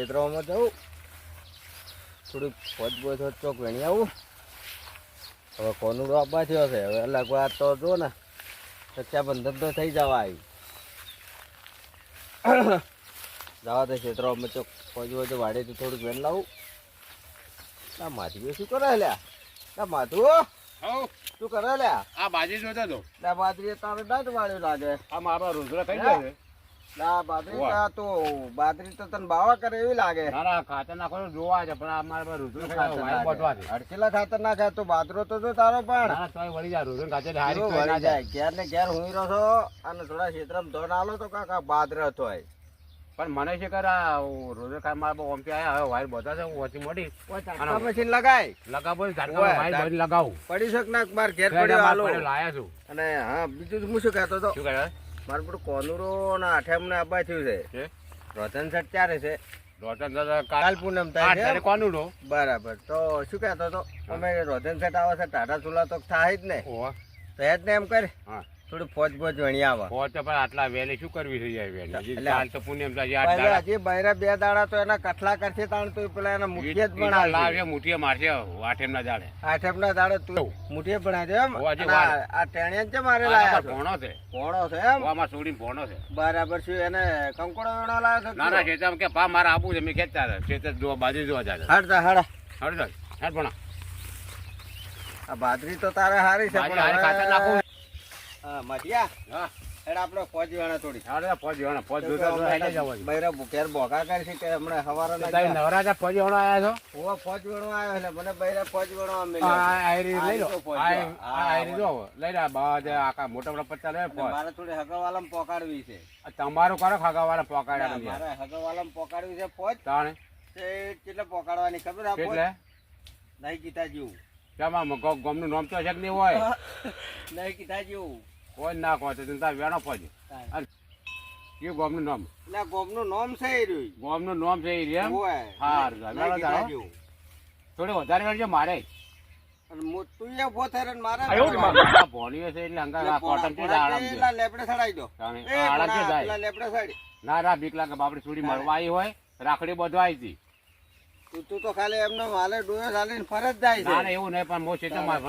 ક્ષેત્રમાં જવું, થોડીક ફોજ ચોક વેણી આવું. હવે કોનુડો આપવા થયો છે, હવે અલગ વાત તો જો ને રક્ષાબંધન તો થઈ જવા આવી. જવા દે ક્ષેત્રમાં ચોક ફોજ તો વાડેથી થોડુંક વેણ લાવું. ના માધુ શું કરે લ્યા? ના માધુ શું કરે લ્યા? આ બાજી જોતો તો ના બાજરી તારે દાંત વાળ્યું લાગે. આ મારો રોજડા થઈ જાય. ના બાજરી તો બાજરી તો તને બાવા કરે એવી લાગે. ના ના ખાતર નાખો જોવા છે, પણ આ મારા રોજડા ખાઈ અડચેલા ખાતર નાખે તો બાજરો તો જો તારો પણ ના તોય વળી જાય રોજડા ખાતર હારી વળી જાય. ઘેર ને ઘેર હુઈ રહ્યો છો અને થોડા ક્ષેત્રમાં ધોન આલો તો કાકા બાજરો થોય. પણ મને છે કે આ રોજડા ખાઈ મારા ઓમથી આયા હવે વાયર બધા છે ઓછી મોટી મશીન લગાય લગાવો વાયર લગાવું પડી શક ના માર ઘેર પડ્યો આલો લાયા છું. અને હા બીજું હું શું કહેતો તો, શું કહે મારું બધું કોનુરો ને આઠેમ ને આબા થયું છે. રોધન સેટ ક્યારે છે? કાલ પૂનમ થાય છે કોનું બરાબર. તો શું કહેતો તો અમે રોધન સેટ આવે છે ટાટા ચૂલા તો થાય જ ને, તો જ ને એમ કરે થોડું ફોજ ફોજ વણી આવે. પણ આટલા વેલી શું કરવી છે હજી બૈરા 2 દાડા તો એના કઠલા કરશે તાણ તો પેલા એના મુઠીએ જ બનાવે. મુઠીએ મારશે આઠેમ ના દાડે. આઠેમ ના દાડે તું મુઠીએ બનાવી દે એમ. આ ટેણિયા છે મારે લાયા ભોણો છે. ભોણો છે એમ? આમાં છોડીને ભોણો છે. બરાબર. શું એને કંકોડો વેણો લાવ્યો છે? ના ના ખેતર કે પા મારે આપવું છે મેં ખેંચતા ખેતર જોવા બાજુ જોવા જાય. હડતા હડા હડ હેડ ભણા. આ બાજરી તો તારે હારી છે પણ ખાતર નાખું. હા મઢિયા હા એડ આપણે ફોજ વેણા થોડી. અરે ફોજ વેણા ફોજ જોતા હેડે જવા. બૈરા ઘેર બોગા કરી છે કે હમણાં હવારે નવરાજા ફોજ વેણો આયા છો? ઓ ફોજ વેણો આવ્યો એટલે મને બૈરા ફોજ વેણો લઈ લો આયરી જો લઈ લે બાદ આકા મોટા મોટા પત્તા લે. મારે થોડી હગાવાલામાં પોકાડવી છે. તમારું કરો હગાવાલા પોકાડ્યા મારે હગાવાલામાં પોકાડવી છે ફોજ. તાણે તે કેટલે પોકાડવાની ખબર આ ફોજ? નહીં કીધા જેવું. કેમાં ગોમનું નામ તો છે કે નહીં હોય? નહીં કીધા જેવું કોઈ ના કહો તો તાર વેણો ફોજ એ ગોમનું નામ. એટલે ગોમનું નામ છે એ રહ્યું. ગોમનું નામ છે એ એમ? હાર થોડી વધારે વેણજો મારે. તું એ ઉભો થાય મારે ભોળીઓ છે એટલે અંગા કોટમ છે આરામ લેપડે સડાઈ દો. આરામ છે જાય. લેપડે સડી ના ના બીક લાગે બાપડી છોડી મળવા આવી હોય રાખડી બધું આવી હતી. તું તો ખાલી એમને માલે ડોયો ચાલીને ફરજ જાય છે. ના ના એવું નહીં પણ મો છે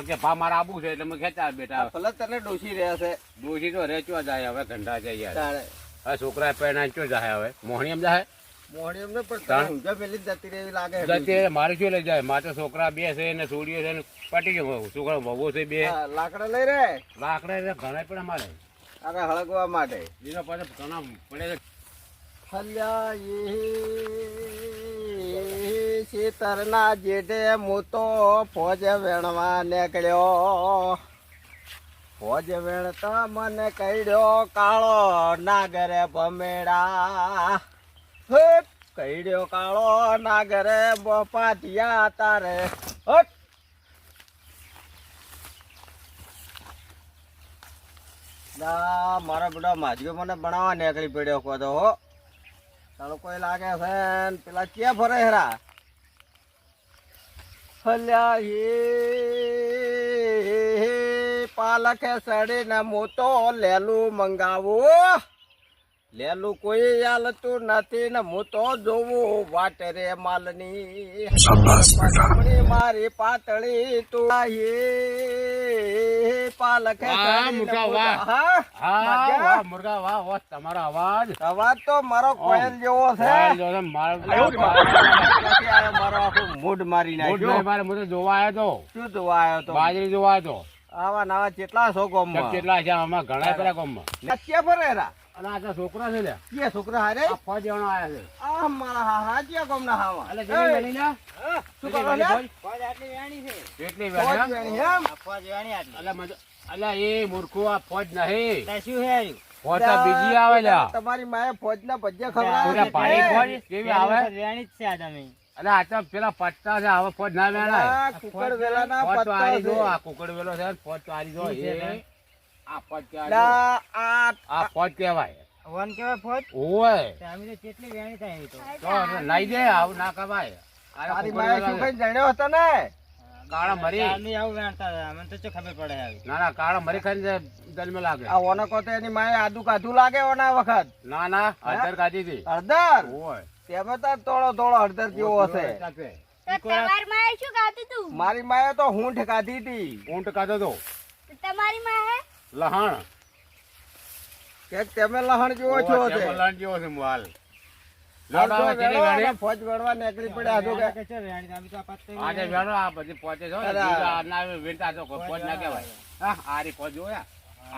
કે ભા મારે આબુ છે એટલે મેં ખેંચા બેટા. ભલે તને ડોસી રહ્યા છે. ડોસી તો રેચવા જાય હવે ઘંટા જાય યાર. હવે છોકરા પહેણા ચો જાય હવે મોહણી એમ જાય. મોહણી એમ પણ ઊંઝા પેલી જતી રહેવી લાગે. જતી મારે શું લઈ જાય મારે છોકરા 2 છે ને છોડીઓ છે ને પટી ગયો છોકરા ભવો છે 2. લાકડા લઈ રે. લાકડા ઘણા પણ અમારે અરે હળગવા માટે બીજો પાછો ઘણા પડે છે. હલ્યા શેતરના જેઠે મોતો ફોજ વેણવા નીકળ્યો. ફોજ વેણતા મને કહ્યો કાળો નાગરે ભમેડા. કહ્યો કાળો નાગરે બપાટિયા તારે. હટ ના મારા બધા માધ્યો મને ભણાવવા નીકળી પડ્યો કહો તો હો. તારો કોઈ લાગે છે ને પેલા ક્યાં ફરે હેરા? હલ્યા પાલકે સડીને મોતો લેલું મંગાવું. લેલું કોઈ હાલતું નથી ને હું તો જોવું વાટ રે માલની. મારી પાતળી તું પાલકે મુર્ગા વાહ તમારો અવાજ તો મારો કોયલ જેવો છે. મારો આખું મૂડ મારી નાખ્યો. મારે જોવા આવ્યો તો. શું જોવા આવ્યો તો? બાજરી જોવા આવ્યો તો. આવા નવા કેટલા છો ગામમાં? કેટલા છે આમાં ઘણા પેલા ગામમાં. ક્યાં ફરે રા? અને આ છોકરા છે લ્યા. કે છોકરા હારે ફોજ વેણો આયા છે. આ મારા હારા ક્યાં ગામના હાવા? એટલે જેની વેણી લ્યા. શું કરો લ્યા? ફોજ આટલી વેણી છે. એટલી ફોજ વેણી વેણી એમ? ફોજ વેણી આટલી. અલ્યા એ મૂર્ખો આ ફોજ નહીં. શું હે ફોજ તો બીજી આવે લ્યા. તમારી માએ ફોજના ભજીયા પૂરા ભાઈ ખવડાવ્યા ફોજ કેવી આવે? વેણી જ છે આ તમે. અલે આ તો પેલા પત્તા છે હવે ફોજ ના વેણાય. કુકડ વેલાના ફોજ તો પત્તા આરી છે. જો આ કુકડ વેલો છે ફોજ તો આરી જો એ આ ફોજ કહેવાય. લા, આ ફોજ કહેવાય. વન કેવાય ફોજ. ઓય અમે તો કેટલી વેણી થાય એવી તો. તો લઈ દે આવું ના કમાય. તારી માએ શું કઈ જાણ્યો હતો ને? કાળા મરી. અમે આવું વેણતા હતા. અમને તો શું ખબર પડે આવી. ના ના કાળા મરી ખાઈને દલમે લાગે. આ ઓનો કોતે એની માએ આદુ કાધું લાગે ઓના વખત. ના ના હળદર કાઢી હતી. હળદર ઓય તેમાં તાર તોળો તોળો હળદર જેવો હશે. ચાલશે. તો તમારી માએ શું ખાધું તું? મારી માએ તો હૂંઠ ખાધી હતી. ઊંટ કાઢો તો તો તમારી માએ? લહાણ કે તમે લહણ જેવો છો છે. લહાણ જેવો છે મોહાલ હાલ લાડો તો આવે ચીલી વેણો વેણી. અને ફોજ વેણવા નીકળી પડ્યા છો કે. કે છે વેણી તમે તો આ પત્તે આજે વેણો આ બધી પહોંચે છે અરે. વીણતા તો પહોંચ ના કહેવાય. હા આરી પહોંચ જોયા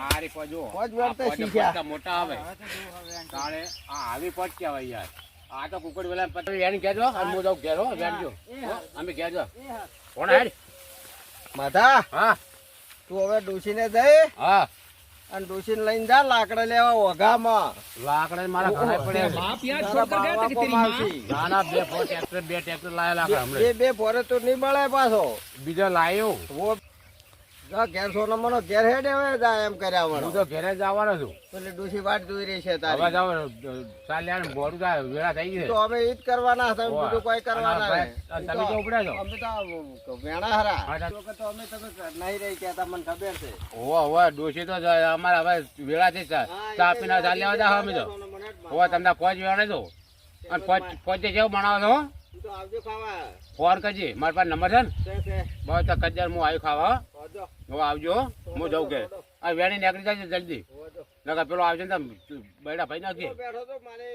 આરી પહોંચ જો પહોંચ વેણતા શીખ્યા. મોટા આવે હવે તો જો હવે વેણ. તાણે આ આવી પહોંચ કહેવાય યાર. આ તો કુકડ વેલા પતરી વેણ કહેજો અને હું જાઉં ઘેર હો વેણજો હો, અમે કહેજો કોણ હેડ માધા હા તું હવે ડોશીને જઈ હા અને ડોશીને લઈને જા લાકડા લેવા ઓઘામાં. લાકડા મારા ઘણા પડ્યા છે. તારા બાવા કોમ આવશી. નાના બે ટ્રેક્ટર લાયા લાકડા બે હમણાં બે ફોરે તો નહીં મળે પાછો. બીજો લાયો વો જા ઘેર સોનામાનો ઘેર હેડે હવે જા એમ કર્યા હું વળો. તો ઘેરે જ આવવાનો છું પેલી ડોશી વાટ જોઈ રહી છે હવે તારી. જાવ ચાલ્યા ને મોડું થાય વેળા થઈ ગઈ તો અમે ઈ જ કરવાના હતા બીજું કોઈ કરવાના નહીં. તમે તો ઉપડ્યા છો અમે તો વેણા હરા. હા, તો કે તો અમે તમે નહીં રહી કહેતા મને ખબર છે. હોવે ડોશી તો અમારે હવે વેળા થઈ ચા પીને ચાલ્યા જાવ અમે તો હોવે તમને ફોજ વેણે દો અને ફોજ જેવું બનાવો છો તું તો આવજો ખાવા. ફોન કરજે મારા પાસે નંબર છે ને છે. બસ તો કદાચ હું આવી ખાવા આવજો. હવે આવજો હું જઉં કે આ વેણી નીકળી જાય જલ્દી આવજો. નકર પેલો આવશે ને બૈડા ભાઈ નાખીએ બેઠો તો મારે